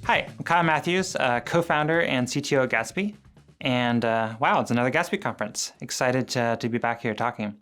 Hi, I'm Kyle Mathews, co-founder and CTO at Gatsby. And wow, it's another Gatsby conference. Excited to be back here talking.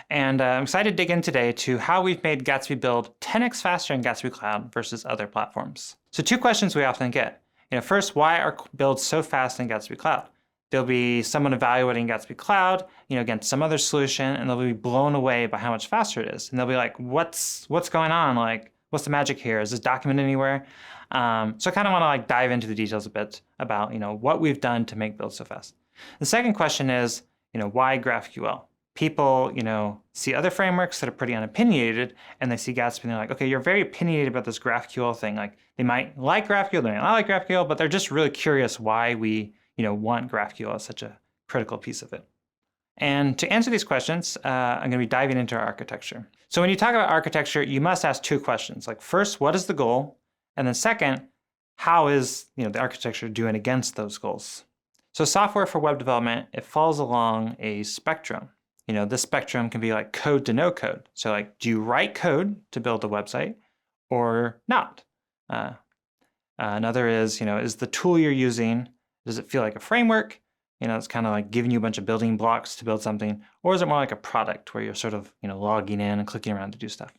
And I'm excited to dig in today to how we've made Gatsby build 10x faster in Gatsby Cloud versus other platforms. So two questions we often get. First, why are builds so fast in Gatsby Cloud? There'll be someone evaluating Gatsby Cloud, against some other solution, and they'll be blown away by how much faster it is. And they'll be like, what's going on? Like, what's the magic here? Is this documented anywhere? So I kind of want to dive into the details a bit about what we've done to make builds so fast. The second question is, why GraphQL? People, see other frameworks that are pretty unopinionated, and they see Gatsby and they're like, okay, you're very opinionated about this GraphQL thing. Like they might like GraphQL, they might not like GraphQL, but they're just really curious why we, want GraphQL as such a critical piece of it. And to answer these questions, I'm going to be diving into our architecture. So when you talk about architecture, you must ask two questions. Like first, what is the goal? And then second, how is the architecture doing against those goals? So software for web development, it falls along a spectrum. This spectrum can be like code to no code. So like, do you write code to build a website or not? Another is, is the tool you're using, does it feel like a framework? It's kind of like giving you a bunch of building blocks to build something, or is it more like a product where you're sort of, logging in and clicking around to do stuff?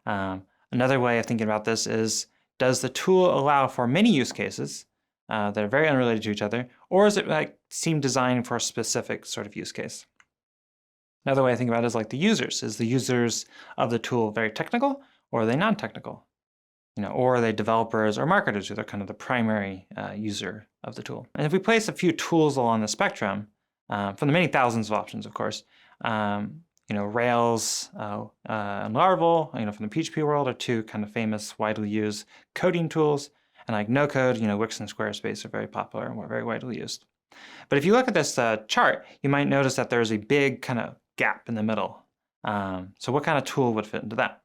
Another way of thinking about this is, does the tool allow for many use cases that are very unrelated to each other, or is it seem designed for a specific sort of use case? Another way I think about it is like the users. Is the users of the tool very technical, or are they non-technical? Or are they developers or marketers who are kind of the primary user of the tool? And if we place a few tools along the spectrum, from the many thousands of options, of course, Rails and Laravel, from the PHP world are two kind of famous, widely used coding tools. And like no code, Wix and Squarespace are very popular and very widely used. But if you look at this chart, you might notice that there's a big kind of gap in the middle. So what kind of tool would fit into that?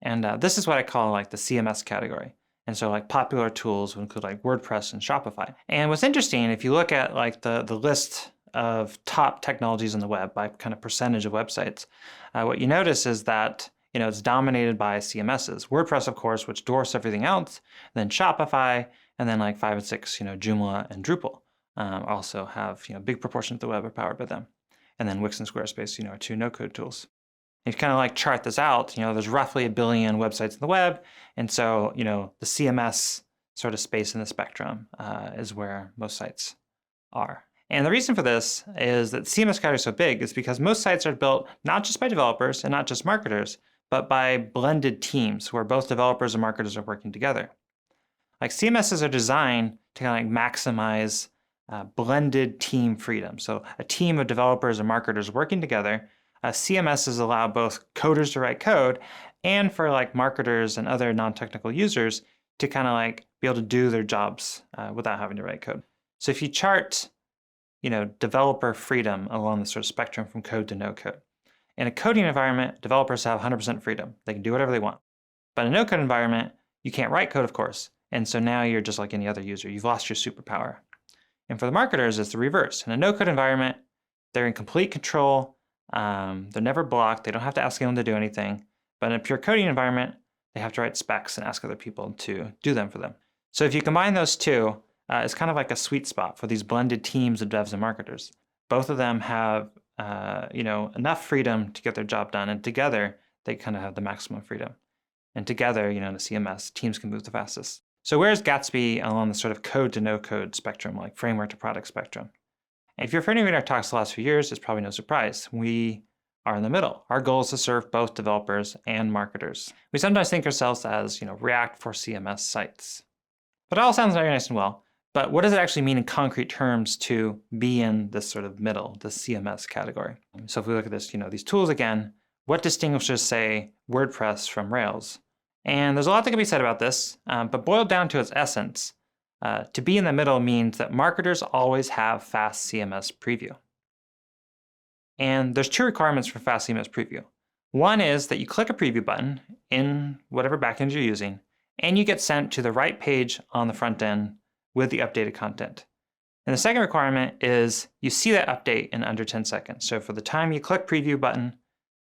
And this is what I call the CMS category. And so popular tools would include WordPress and Shopify. And what's interesting, if you look at the list of top technologies on the web by kind of percentage of websites, what you notice is that it's dominated by CMSs. WordPress, of course, which dwarfs everything else, then Shopify, and then 5 and 6, Joomla and Drupal also have big proportion of the web are powered by them. And then Wix and Squarespace, are two no-code tools. If you kind of chart this out, there's roughly 1 billion websites in the web, and so the CMS sort of space in the spectrum is where most sites are. And the reason for this is that CMS category is so big is because most sites are built not just by developers and not just marketers, but by blended teams where both developers and marketers are working together. CMSs are designed to kind of maximize blended team freedom. So a team of developers and marketers working together. CMSs allow both coders to write code and for marketers and other non-technical users to kind of be able to do their jobs without having to write code. So if you chart, developer freedom along the sort of spectrum from code to no code. In a coding environment, developers have 100% freedom. They can do whatever they want. But in a no-code environment, you can't write code, of course. And so now you're just like any other user. You've lost your superpower. And for the marketers, it's the reverse. In a no-code environment, they're in complete control. They're never blocked. They don't have to ask anyone to do anything. But in a pure coding environment, they have to write specs and ask other people to do them for them. So if you combine those two, it's kind of like a sweet spot for these blended teams of devs and marketers. Both of them have enough freedom to get their job done, and together they kind of have the maximum freedom. And together, in a CMS, teams can move the fastest. So where's Gatsby along the sort of code to no code spectrum, like framework to product spectrum? If you're familiar with our talks the last few years, it's probably no surprise. We are in the middle. Our goal is to serve both developers and marketers. We sometimes think ourselves as, React for CMS sites. But it all sounds very nice and well. But what does it actually mean in concrete terms to be in this sort of middle, the CMS category? So if we look at this, these tools again, what distinguishes, say, WordPress from Rails? And there's a lot that can be said about this, but boiled down to its essence, to be in the middle means that marketers always have fast CMS preview. And there's two requirements for fast CMS preview. One is that you click a preview button in whatever backend you're using, and you get sent to the right page on the front end with the updated content. And the second requirement is you see that update in under 10 seconds. So for the time you click preview button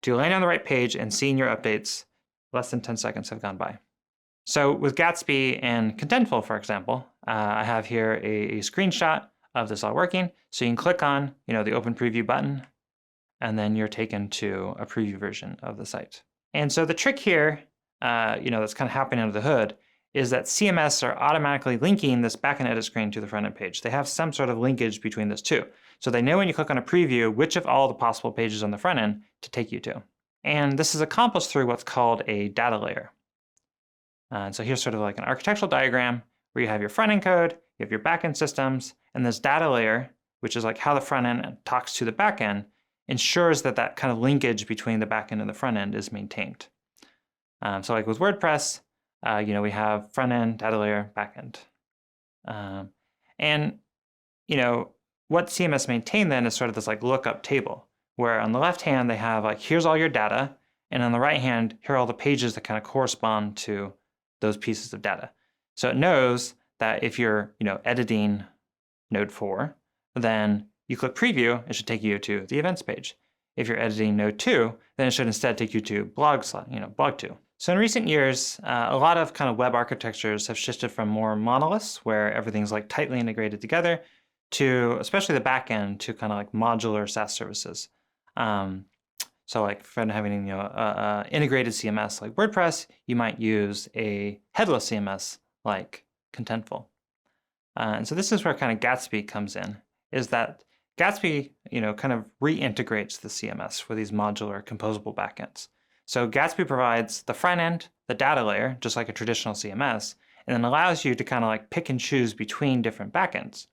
to land on the right page and seeing your updates, less than 10 seconds have gone by. So with Gatsby and Contentful, for example, I have here a screenshot of this all working. So you can click on, the Open Preview button, and then you're taken to a preview version of the site. And so the trick here, that's kind of happening under the hood, is that CMS are automatically linking this backend edit screen to the front-end page. They have some sort of linkage between those two. So they know when you click on a preview, which of all the possible pages on the front end to take you to. And this is accomplished through what's called a data layer. And so here's sort of like an architectural diagram where you have your front-end code, you have your back-end systems, and this data layer, which is like how the front end talks to the back end, ensures that that kind of linkage between the back end and the front end is maintained. So like with WordPress, we have front end, data layer, back end. What CMS maintain then is sort of this like lookup table, where on the left hand they have like, here's all your data, and on the right hand, here are all the pages that kind of correspond to those pieces of data. So it knows that if you're, editing Node 4, then you click preview, it should take you to the events page. If you're editing Node 2, then it should instead take you to blog 2. So in recent years, a lot of kind of web architectures have shifted from more monoliths, where everything's like tightly integrated together, to especially the back end, to kind of like modular SaaS services. So like for having integrated CMS like WordPress, you might use a headless CMS like Contentful. And so this is where kind of Gatsby comes in, is that Gatsby, kind of reintegrates the CMS for these modular composable backends. So Gatsby provides the front end, the data layer, just like a traditional CMS, and then allows you to kind of like pick and choose between different backends.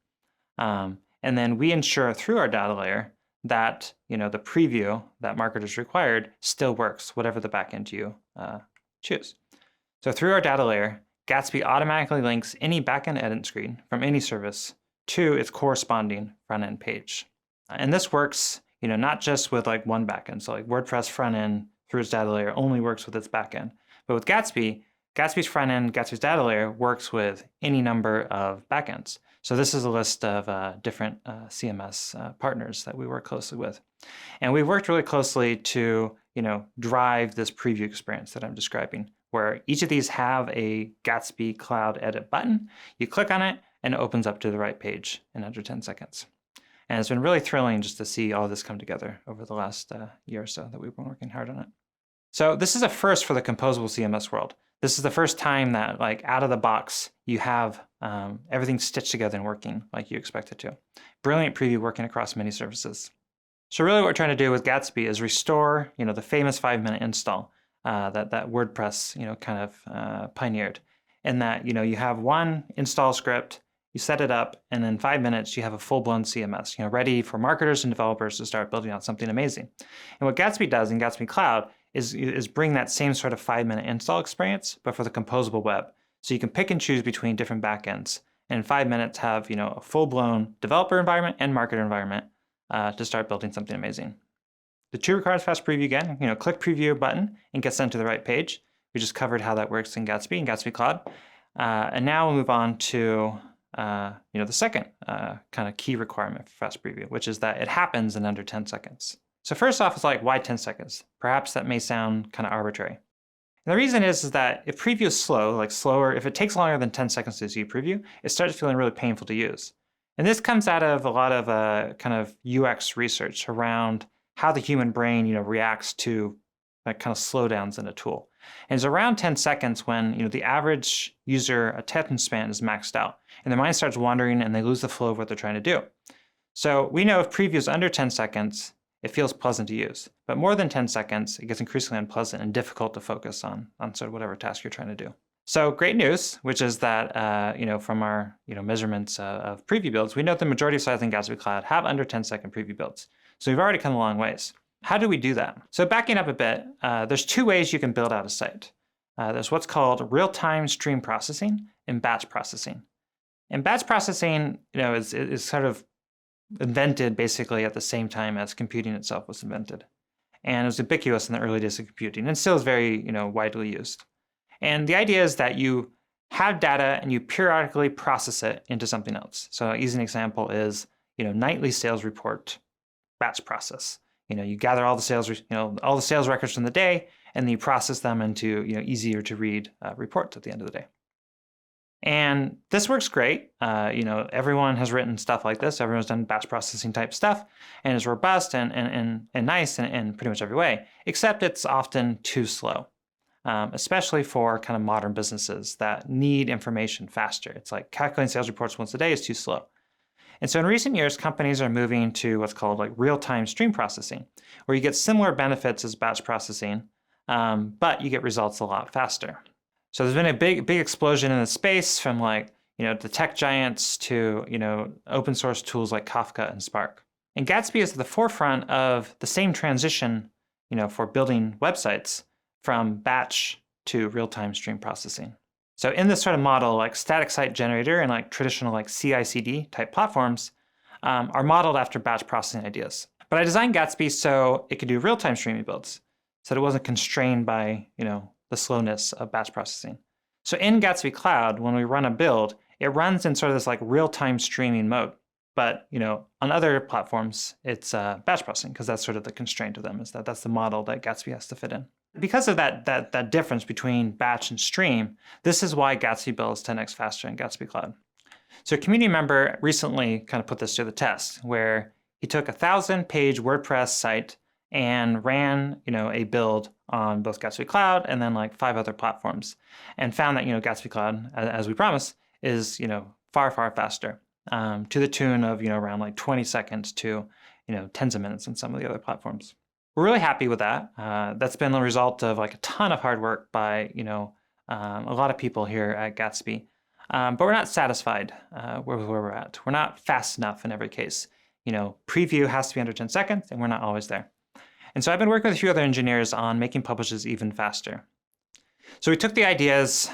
And then we ensure through our data layer that, the preview that marketers required still works, whatever the backend you choose. So through our data layer, Gatsby automatically links any backend edit screen from any service to its corresponding front-end page. And this works, not just with like one backend. So like WordPress front-end through its data layer only works with its backend. But with Gatsby, Gatsby's front-end, Gatsby's data layer works with any number of backends. So this is a list of different CMS partners that we work closely with. And we've worked really closely to, drive this preview experience that I'm describing, where each of these have a Gatsby Cloud edit button. You click on it, and it opens up to the right page in under 10 seconds. And it's been really thrilling just to see all this come together over the last year or so that we've been working hard on it. So this is a first for the composable CMS world. This is the first time that, like, out of the box, you have everything stitched together and working like you expect it to. Brilliant preview working across many services. So really what we're trying to do with Gatsby is restore, the famous 5-minute install that WordPress, kind of pioneered. In that, you have one install script, you set it up, and in 5 minutes, you have a full-blown CMS, ready for marketers and developers to start building out something amazing. And what Gatsby does in Gatsby Cloud is bring that same sort of 5-minute install experience, but for the composable web. So you can pick and choose between different backends, and in 5 minutes have, a full-blown developer environment and marketer environment to start building something amazing. The 2 requires fast preview again, click preview button and get sent to the right page. We just covered how that works in Gatsby Cloud. And now we'll move on to the second kind of key requirement for fast preview, which is that it happens in under 10 seconds. So first off, it's like, why 10 seconds? Perhaps that may sound kind of arbitrary. And the reason is that if preview is slower, if it takes longer than 10 seconds to see preview, it starts feeling really painful to use. And this comes out of a lot of kind of UX research around how the human brain, reacts to kind of slowdowns in a tool. And it's around 10 seconds when, the average user attention span is maxed out, and their mind starts wandering and they lose the flow of what they're trying to do. So we know if preview is under 10 seconds, it feels pleasant to use. But more than 10 seconds, it gets increasingly unpleasant and difficult to focus on sort of whatever task you're trying to do. So great news, which is that, from our, measurements of preview builds, we know the majority of sites in Gatsby Cloud have under 10-second preview builds. So we've already come a long ways. How do we do that? So backing up a bit, there's 2 ways you can build out a site. There's what's called real-time stream processing and batch processing. And batch processing, is sort of invented basically at the same time as computing itself was invented. And it was ubiquitous in the early days of computing and still is very, widely used. And the idea is that you have data and you periodically process it into something else. So an easy example is, nightly sales report batch process. You gather all the sales records from the day, and then you process them into easier to read reports at the end of the day. And this works great. Everyone has written stuff like this. Everyone's done batch processing type stuff, and is robust and nice in pretty much every way, except it's often too slow, especially for kind of modern businesses that need information faster. It's like calculating sales reports once a day is too slow. And so in recent years, companies are moving to what's called like real-time stream processing, where you get similar benefits as batch processing, but you get results a lot faster. So there's been a big explosion in the space from the tech giants to, open source tools like Kafka and Spark. And Gatsby is at the forefront of the same transition, for building websites from batch to real-time stream processing. So in this sort of model, like static site generator and like traditional like CI/CD type platforms are modeled after batch processing ideas. But I designed Gatsby so it could do real-time streaming builds, so that it wasn't constrained by, the slowness of batch processing. So in Gatsby Cloud, when we run a build, it runs in sort of this like real-time streaming mode. But on other platforms, it's batch processing, because that's sort of the constraint of them, is that that's the model that Gatsby has to fit in. Because of that difference between batch and stream, this is why Gatsby builds 10x faster in Gatsby Cloud. So a community member recently kind of put this to the test, where he took a 1,000-page WordPress site and ran, a build on both Gatsby Cloud and then like 5 other platforms, and found that, Gatsby Cloud, as we promised, is, far faster, to the tune of, around like 20 seconds to, tens of minutes on some of the other platforms. We're really happy with that. That's been the result of like a ton of hard work by, a lot of people here at Gatsby. But we're not satisfied with where we're at. We're not fast enough in every case. Preview has to be under 10 seconds, and we're not always there. And so I've been working with a few other engineers on making publishes even faster. So we took the ideas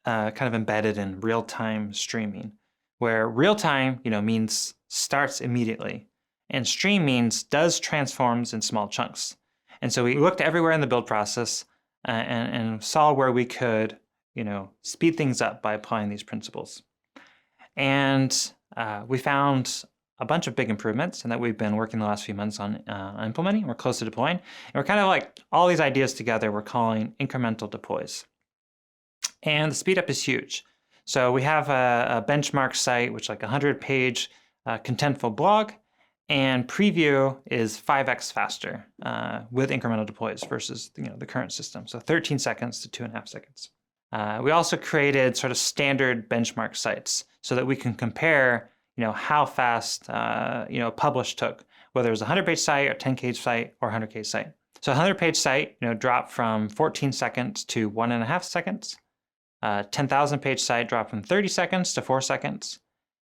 kind of embedded in real-time streaming, where real-time, means starts immediately, and stream means does transforms in small chunks. And so we looked everywhere in the build process and saw where we could, speed things up by applying these principles. And we found a bunch of big improvements, and that we've been working the last few months on implementing. We're close to deploying. And we're kind of like all these ideas together, we're calling incremental deploys. And the speed up is huge. So we have a benchmark site, which is like a 100-page contentful blog, and preview is 5x faster with incremental deploys versus the current system. So 13 seconds to 2.5 seconds. We also created sort of standard benchmark sites so that we can compare how fast a publish took, whether it was a 100-page site or 10-page site or 100-page site. So a 100-page site dropped from 14 seconds to 1.5 seconds. 10,000-page site dropped from 30 seconds to 4 seconds.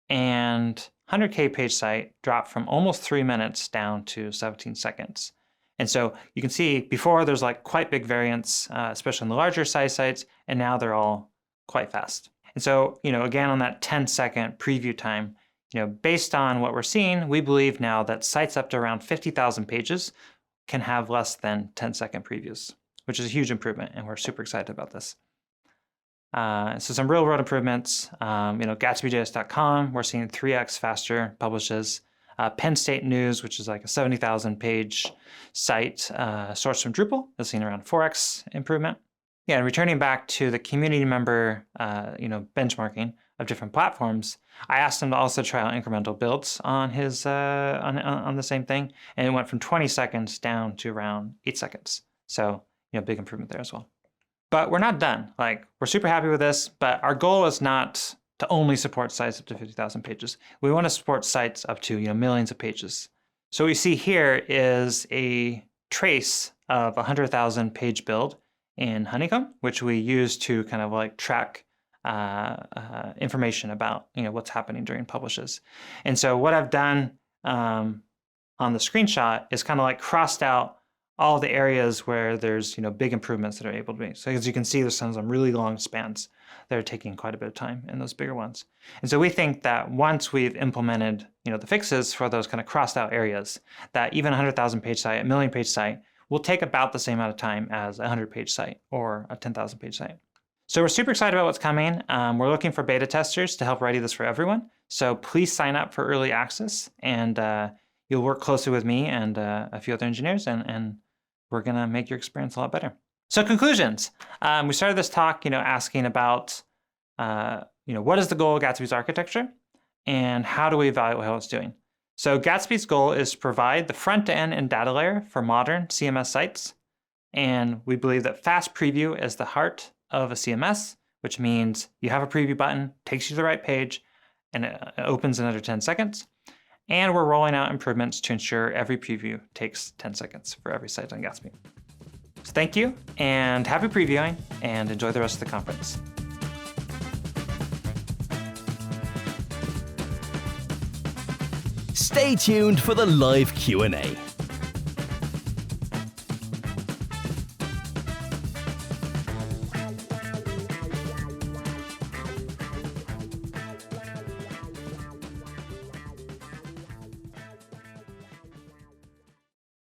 And 100K page site dropped from almost 3 minutes down to 17 seconds. And so you can see before there's like quite big variance, especially in the larger size sites, and now they're all quite fast. And so, again, on that 10-second preview time, based on what we're seeing, we believe now that sites up to around 50,000 pages can have less than 10-second previews, which is a huge improvement, and we're super excited about this. So some real world improvements, GatsbyJS.com, we're seeing 3x faster publishes. Penn State News, which is like a 70,000-page site sourced from Drupal, is seeing around 4x improvement. Yeah, and returning back to the community member, benchmarking of different platforms, I asked him to also try out incremental builds on his on the same thing, and it went from 20 seconds down to around 8 seconds. So, big improvement there as well. But we're not done. Like, we're super happy with this, but our goal is not to only support sites up to 50,000 pages. We want to support sites up to millions of pages. So what we see here is a trace of a 100,000 page build in Honeycomb, which we use to kind of like track information about what's happening during publishes. And so what I've done on the screenshot is kind of like crossed out all the areas where there's big improvements that are able to be. So as you can see, there's some really long spans that are taking quite a bit of time in those bigger ones. And so we think that once we've implemented the fixes for those kind of crossed out areas, that even a 100,000 page site, a million page site will take about the same amount of time as a 100-page site or a 10,000 page site. So we're super excited about what's coming. We're looking for beta testers to help ready this for everyone. So please sign up for early access, and you'll work closely with me and a few other engineers, and we're going to make your experience a lot better. So conclusions. We started this talk, asking about, what is the goal of Gatsby's architecture, and how do we evaluate how it's doing? So Gatsby's goal is to provide the front-end and data layer for modern CMS sites. And we believe that fast preview is the heart of a CMS, which means you have a preview button, takes you to the right page, and it opens in under 10 seconds. And we're rolling out improvements to ensure every preview takes 10 seconds for every site on Gatsby. So thank you, and happy previewing, and enjoy the rest of the conference. Stay tuned for the live Q&A.